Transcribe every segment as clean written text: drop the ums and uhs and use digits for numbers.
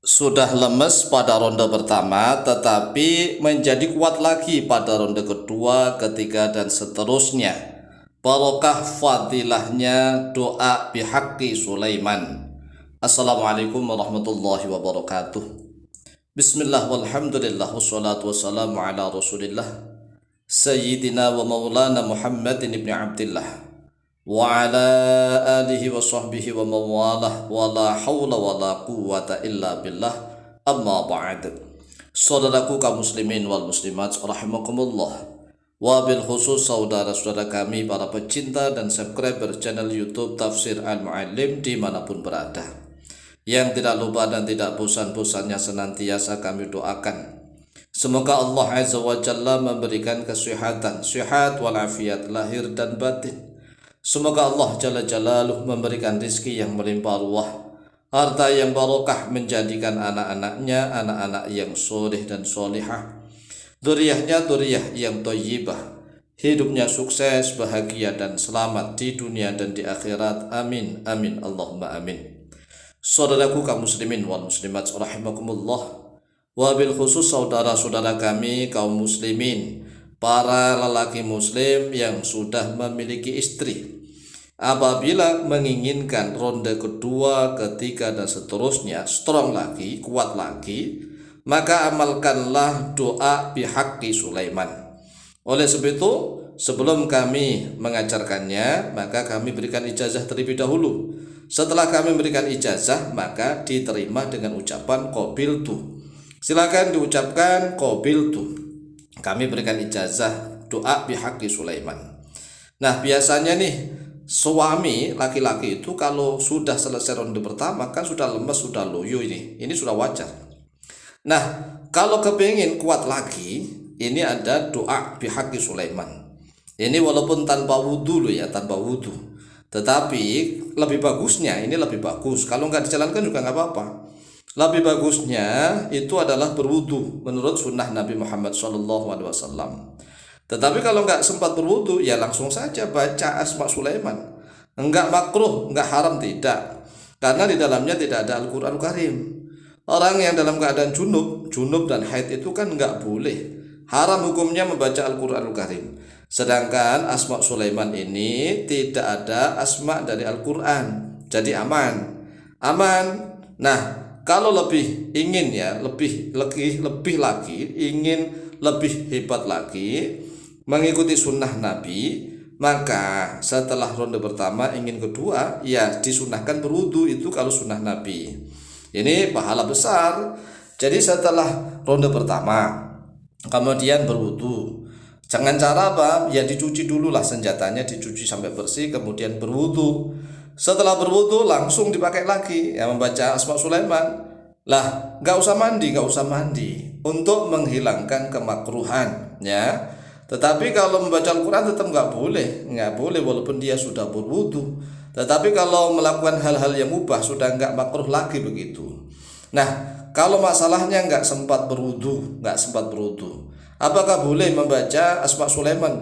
Sudah lemes pada ronde pertama, tetapi menjadi kuat lagi pada ronde kedua, ketiga, dan seterusnya. Barokah fadilahnya doa bihaqqi Sulaiman. Assalamualaikum warahmatullahi wabarakatuh. Bismillah walhamdulillah wassalatu wassalamu ala rasulillah Sayyidina wa maulana Muhammadin ibn Abdillah wa ala alihi wa sahbihi wa mawalah wa la hawla wa la quwwata illa billah, amma ba'd. Saudaraku kaum muslimin wal muslimat rahimakumullah, wa bil khusus saudara-saudara kami para pecinta dan subscriber channel YouTube Tafsir Al-Muallim dimanapun berada, yang tidak lupa dan tidak bosan-bosannya senantiasa kami doakan semoga Allah Azza wa Jalla memberikan kesehatan, sehat walafiat lahir dan batin. Semoga Allah Jalla Jalaluh memberikan rizki yang melimpah ruah, harta yang barokah, menjadikan anak-anaknya anak-anak yang soleh dan solihah, dzurriyyahnya dzurriyyah yang thayyibah, hidupnya sukses, bahagia dan selamat di dunia dan di akhirat. Amin amin Allahumma amin. Saudaraku kaum muslimin wal muslimat rahimakumullah, wabil khusus saudara-saudara kami kaum muslimin, para lelaki muslim yang sudah memiliki istri, apabila menginginkan ronde kedua, ketiga, dan seterusnya strong lagi, kuat lagi, maka amalkanlah doa bihaqqi Sulaiman. Oleh sebab itu, sebelum kami mengajarkannya, maka kami berikan ijazah terlebih dahulu. Setelah kami berikan ijazah, maka diterima dengan ucapan qabiltu. Silakan diucapkan qabiltu. Kami berikan ijazah doa bihaqqi Sulaiman. Nah, biasanya nih suami laki-laki itu kalau sudah selesai ronde pertama kan sudah lemes, sudah loyo, ini sudah wajar. Nah, kalau kepingin kuat lagi, ini ada doa bihaqqi Sulaiman. Ini walaupun tanpa wudhu loh ya, tanpa wudhu. Tetapi lebih bagusnya, ini lebih bagus. Kalau nggak dijalankan juga nggak apa-apa. Lebih bagusnya itu adalah berwudhu menurut sunnah Nabi Muhammad SAW. Tetapi kalau nggak sempat berwudhu, ya langsung saja baca Asma Sulaiman. Enggak makruh, enggak haram, tidak. Karena di dalamnya tidak ada Al-Quran Karim. Orang yang dalam keadaan junub dan haid itu kan enggak boleh. Haram hukumnya membaca Al-Quran Karim. Sedangkan Asma Sulaiman ini tidak ada asma dari Al-Quran. Jadi aman. Nah, kalau lebih ingin ya, lebih lagi, ingin lebih hebat lagi, mengikuti sunnah Nabi, maka setelah ronde pertama ingin kedua, ya disunahkan berwudu. Itu kalau sunnah Nabi, ini pahala besar. Jadi setelah ronde pertama kemudian berwudu. Jangan cara apa? Ya dicuci dulu lah senjatanya, dicuci sampai bersih, kemudian berwudu. Setelah berwudu langsung dipakai lagi, ya membaca Asma Sulaiman. Lah, nggak usah mandi untuk menghilangkan kemakruhan, ya. Tetapi kalau membaca Al-Quran tetap nggak boleh walaupun dia sudah berwudu. Tetapi kalau melakukan hal-hal yang mubah sudah nggak makruh lagi begitu. Nah, kalau masalahnya nggak sempat berwudu, apakah boleh membaca Asma Sulaiman?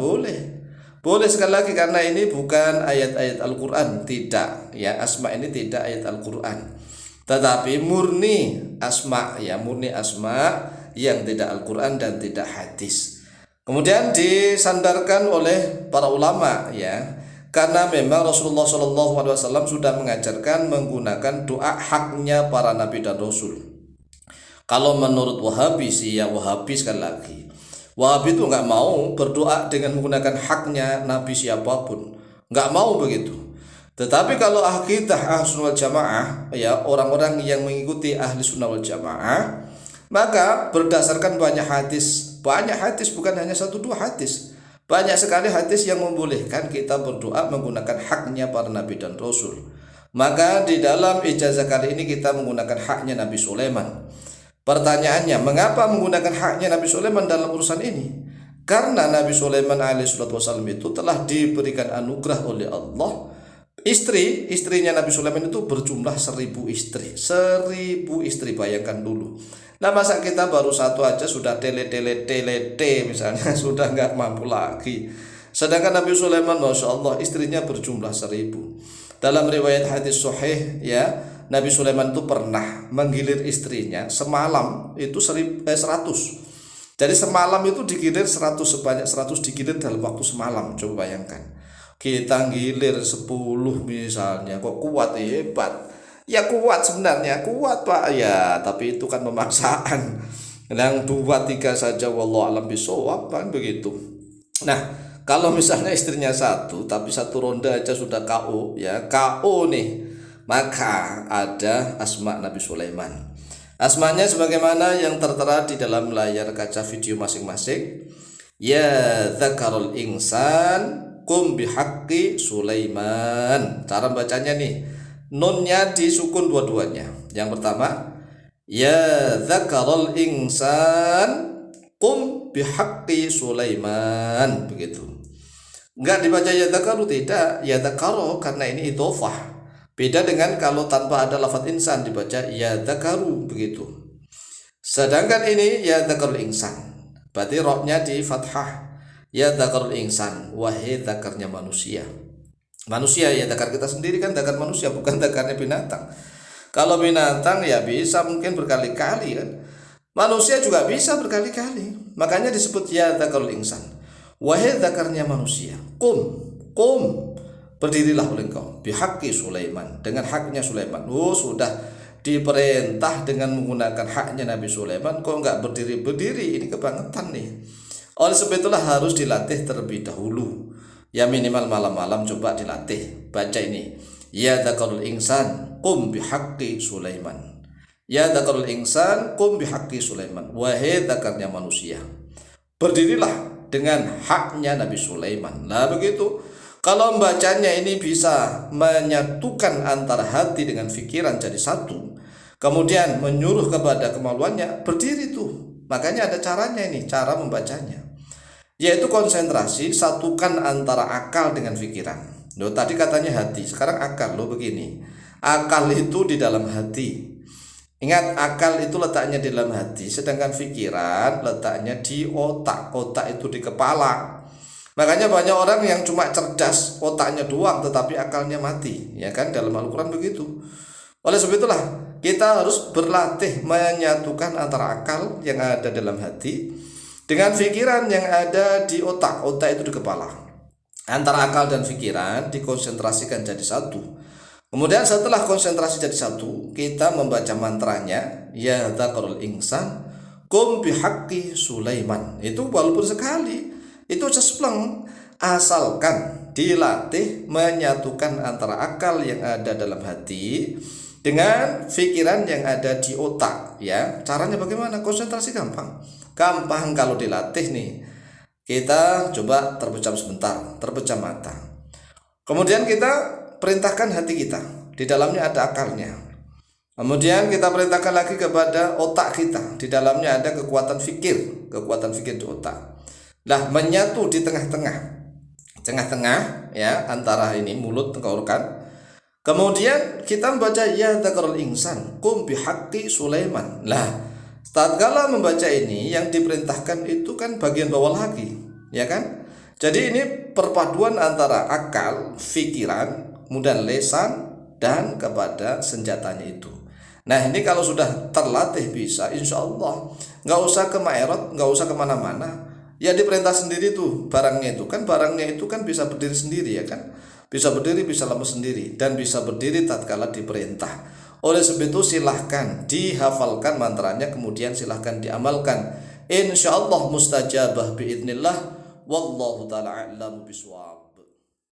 Boleh sekali lagi, karena ini bukan ayat-ayat Al-Quran, tidak, ya. Asma ini tidak ayat Al-Quran, tetapi murni asma, ya, murni asma yang tidak Al-Quran dan tidak hadis. Kemudian disandarkan oleh para ulama, ya, karena memang Rasulullah SAW sudah mengajarkan menggunakan doa haknya para nabi dan rasul. Kalau menurut Wahabi sih, ya Wahabi sekali lagi, Wahabi itu nggak mau berdoa dengan menggunakan haknya nabi siapapun, nggak mau begitu. Tetapi kalau akidah ahli sunnah wal jamaah, ya orang-orang yang mengikuti ahli sunnah wal jamaah, maka berdasarkan banyak hadis, bukan hanya 1-2 hadis, banyak sekali hadis yang membolehkan kita berdoa menggunakan haknya para nabi dan rasul. Maka di dalam ijazah kali ini kita menggunakan haknya Nabi Sulaiman. Pertanyaannya, mengapa menggunakan haknya Nabi Sulaiman dalam urusan ini? Karena Nabi Sulaiman alaihissalam itu telah diberikan anugerah oleh Allah. Istrinya Nabi Sulaiman itu berjumlah 1000 istri. 1000 istri, bayangkan dulu. Nah, masa kita baru satu aja sudah tele misalnya, sudah nggak mampu lagi. Sedangkan Nabi Sulaiman, Masya Allah, istrinya berjumlah 1000. Dalam riwayat hadis sahih, ya, Nabi Sulaiman itu pernah menggilir istrinya semalam itu 100. Jadi semalam itu digilir 100, sebanyak 100 digilir dalam waktu semalam. Coba bayangkan, kita gilir 10 misalnya, kok kuat, hebat. Ya kuat sebenarnya, kuat Pak ya, tapi itu kan pemaksaan. Yang 2, 3 saja wallahu alam bisawab, kan begitu. Nah, kalau misalnya istrinya 1 tapi 1 ronde aja sudah KO ya, KO nih, maka ada asma Nabi Sulaiman. Asmanya sebagaimana yang tertera di dalam layar kaca video masing-masing. Ya dzakarul insan kum bihaqqi Sulaiman. Cara bacanya nih, nunnya disukun dua-duanya. Yang pertama, ya dzakarul insan kum bihaqqi Sulaiman, begitu. Enggak dibaca ya dzakaru, tidak, ya dzakaro, karena ini idhofah. Beda dengan kalau tanpa ada lafadz insan dibaca ya dzakaru, begitu. Sedangkan ini ya dzakarul insan, berarti roknya di fathah. Ya dzakarul insan, wahai dzakarnya manusia. Manusia ya dzakar kita sendiri kan, dzakar manusia, bukan dzakarnya binatang. Kalau binatang ya bisa mungkin berkali-kali kan. Manusia juga bisa berkali-kali. Makanya disebut ya dzakarul insan, wahai dzakarnya manusia. Kum, berdirilah oleh engkau bihaqqi Sulaiman, dengan haknya Sulaiman. Sudah diperintah dengan menggunakan haknya Nabi Sulaiman, kok enggak berdiri-berdiri? Ini kebangetan nih. Oleh sebab itulah harus dilatih terlebih dahulu. Ya minimal malam-malam coba dilatih. Baca ini. Ya dzakarul insan qum bihaqqi Sulaiman. Ya dzakarul insan qum bihaqqi Sulaiman. Wahai dzakarnya manusia, berdirilah dengan haknya Nabi Sulaiman. Nah begitu. Kalau membacanya ini bisa menyatukan antara hati dengan pikiran jadi satu, kemudian menyuruh kepada kemaluannya, berdiri tuh. Makanya ada caranya ini, cara membacanya, yaitu konsentrasi, satukan antara akal dengan pikiran. Loh, tadi katanya hati, sekarang akal. Loh begini, akal itu di dalam hati. Ingat, akal itu letaknya di dalam hati, sedangkan pikiran letaknya di otak. Otak itu di kepala. Makanya banyak orang yang cuma cerdas otaknya doang tetapi akalnya mati, ya kan, dalam Al-Quran begitu. Oleh sebab itulah kita harus berlatih menyatukan antara akal yang ada dalam hati dengan pikiran yang ada di otak. Otak itu di kepala. Antara akal dan pikiran dikonsentrasikan jadi satu. Kemudian setelah konsentrasi jadi satu, kita membaca mantranya ya dzakarul insan qum bihaqqi Sulaiman. Itu walaupun sekali, itu cespleng, asalkan dilatih menyatukan antara akal yang ada dalam hati dengan pikiran yang ada di otak. Ya, caranya bagaimana? Konsentrasi gampang kalau dilatih nih. Kita coba terpejam sebentar, terpejam mata, kemudian kita perintahkan hati kita, di dalamnya ada akalnya. Kemudian kita perintahkan lagi kepada otak kita, di dalamnya ada kekuatan fikir di otak. Nah, menyatu di tengah-tengah ya, antara ini mulut, tenggorokan. Kemudian kita membaca ya dzakarul insan qum bihaqqi Sulaiman. Nah, tatkala membaca ini yang diperintahkan itu kan bagian bawah lagi, ya kan? Jadi ini perpaduan antara akal, pikiran, kemudian lisan dan kepada senjatanya itu. Nah, ini kalau sudah terlatih bisa, insya Allah nggak usah ke Maerot, nggak usah kemana-mana. Ya diperintah sendiri tuh barangnya itu kan bisa berdiri sendiri, ya kan, bisa berdiri, bisa lemes sendiri, dan bisa berdiri tatkala diperintah. Oleh sebab itu silahkan dihafalkan mantranya, kemudian silahkan diamalkan. Insya Allah mustajabah biidnillah. Wallahu ta'ala a'lam bishawab.